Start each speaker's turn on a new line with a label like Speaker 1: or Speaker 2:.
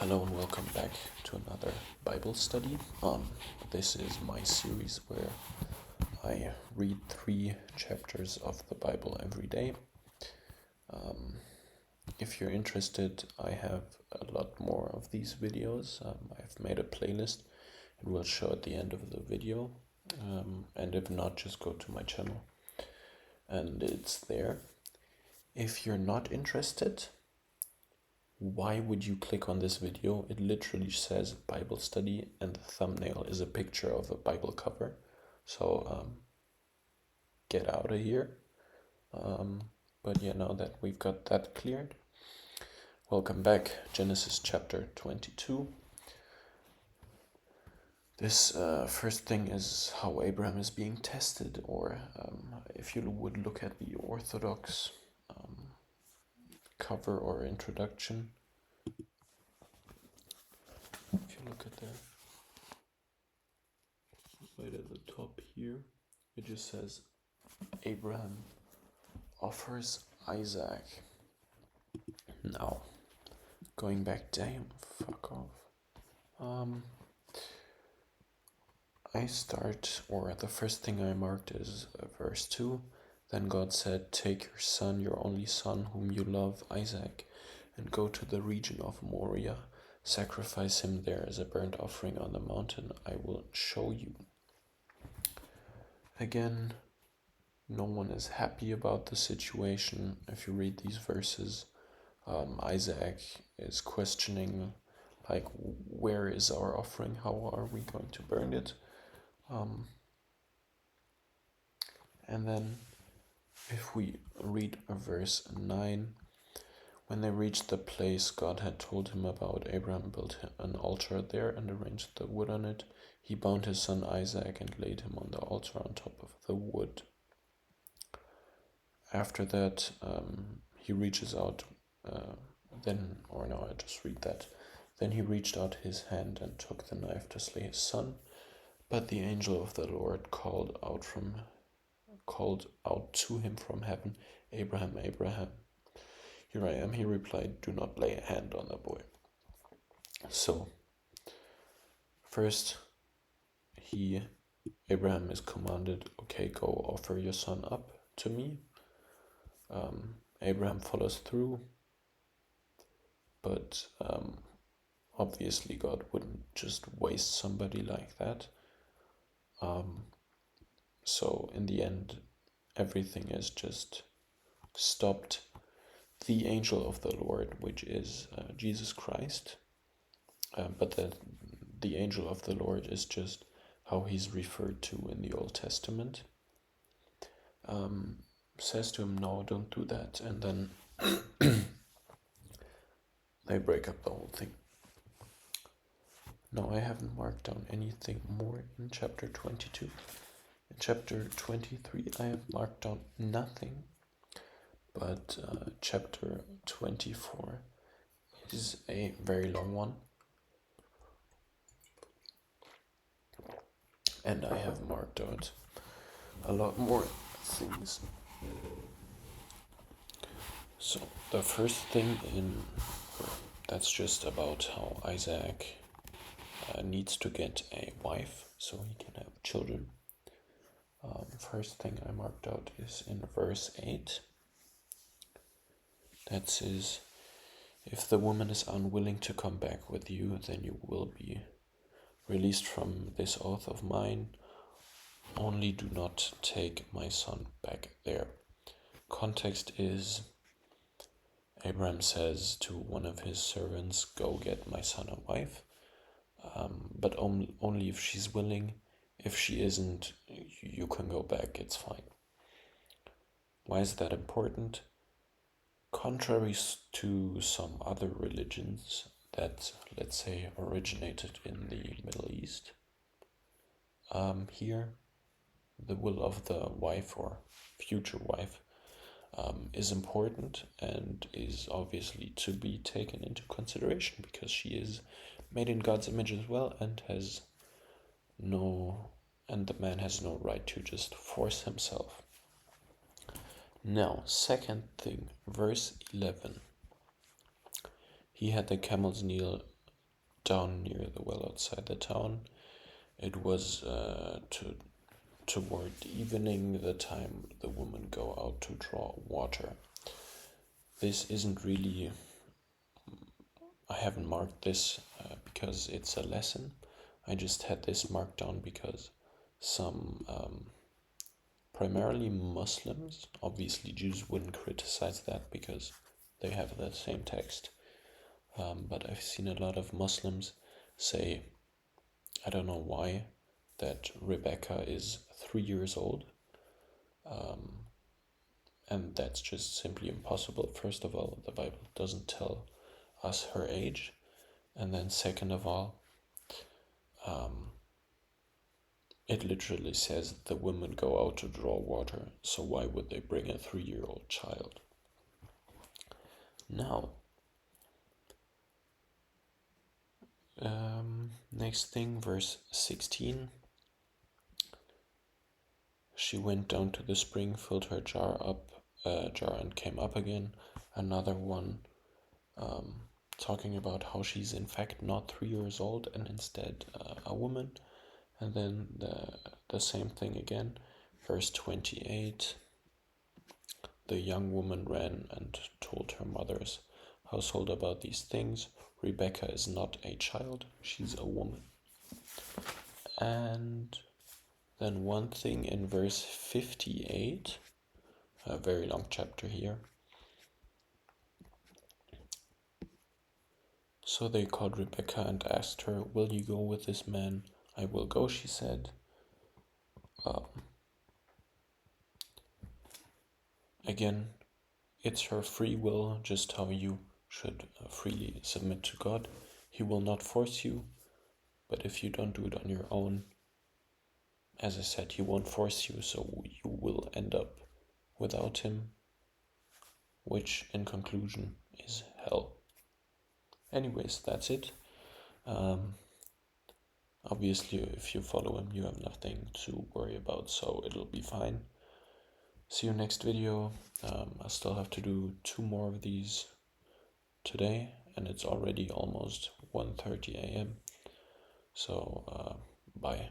Speaker 1: Hello and welcome back to another Bible study. This is my series where I read 3 chapters of the Bible every day. If you're interested, I have a lot more of these videos. I've made a playlist and will show at the end of the video. And if not, just go to my channel and it's there. If you're not interested, why would you click on this video? It literally says Bible study and the thumbnail is a picture of a Bible cover. So get out of here. But yeah, now that we've got that cleared, welcome back. Genesis chapter 22. This first thing is how Abraham is being tested, or if you would look at the Orthodox cover or introduction, if you look at the right at the top here, it just says Abraham offers Isaac. Now, going back, damn, fuck off. The first thing I marked is verse 2. Then God said, "Take your son, your only son, whom you love, Isaac, and go to the region of Moriah. Sacrifice him there as a burnt offering on the mountain I will show you." Again, no one is happy about the situation. If you read these verses, Isaac is questioning, like, where is our offering? How are we going to burn it? And then if we read verse 9, when they reached the place God had told him about, Abraham built an altar there and arranged the wood on it. He bound his son Isaac and laid him on the altar on top of the wood. After that, he reaches out, Then he reached out his hand and took the knife to slay his son. But the angel of the Lord called out to him from heaven, "Abraham, Abraham." "Here I am," he replied. "Do not lay a hand on the boy." So, first, Abraham is commanded, "Okay, go offer your son up to me." Abraham follows through, but obviously God wouldn't just waste somebody like that. So in the end, everything is just stopped. The angel of the Lord, which is Jesus Christ, but the angel of the Lord is just how he's referred to in the Old Testament, says to him, "No, don't do that," and then they break up the whole thing. No, I haven't marked down anything more in chapter 22. In chapter 23, I have marked down nothing, but chapter 24 is a very long one, and I have marked out a lot more things. So the first thing that's just about how Isaac needs to get a wife so he can have children. First thing I marked out is in verse 8. That says, "If the woman is unwilling to come back with you, then you will be released from this oath of mine. Only do not take my son back there." Context is Abraham says to one of his servants, "Go get my son a wife, but only if she's willing. If she isn't, you can go back, it's fine." Why is that important? Contrary to some other religions that, let's say, originated in the Middle East, here the will of the wife or future wife is important and is obviously to be taken into consideration because she is made in God's image as well and the man has no right to just force himself. Now, second thing, verse 11. He had the camel's down near the well outside the town. It was toward evening, the time the women go out to draw water. This isn't really, I haven't marked this because it's a lesson. I just had this marked down because some primarily Muslims, obviously Jews wouldn't criticize that because they have the same text, but I've seen a lot of Muslims say, I don't know why, that Rebecca is 3 years old, and that's just simply impossible. First of all, the Bible doesn't tell us her age, and then second of all, it literally says the women go out to draw water, so why would they bring a 3-year-old child? Now, next thing, verse 16. She went down to the spring, filled her jar, and came up again. Another one talking about how she's in fact not 3 years old and instead a woman. And then the same thing again, verse 28. The young woman ran and told her mother's household about these things. Rebecca is not a child, she's a woman. And then one thing in verse 58, a very long chapter here. So they called Rebecca and asked her, "Will you go with this man?" "I will go," she said. Again, it's her free will, just how you should freely submit to God. He will not force you, but if you don't do it on your own, as I said, he won't force you, so you will end up without him, which in conclusion is hell. Anyways, that's it. Obviously, if you follow him, you have nothing to worry about, so it'll be fine. See you next video. I still have to do 2 more of these today, and it's already almost 1:30 a.m. So, bye.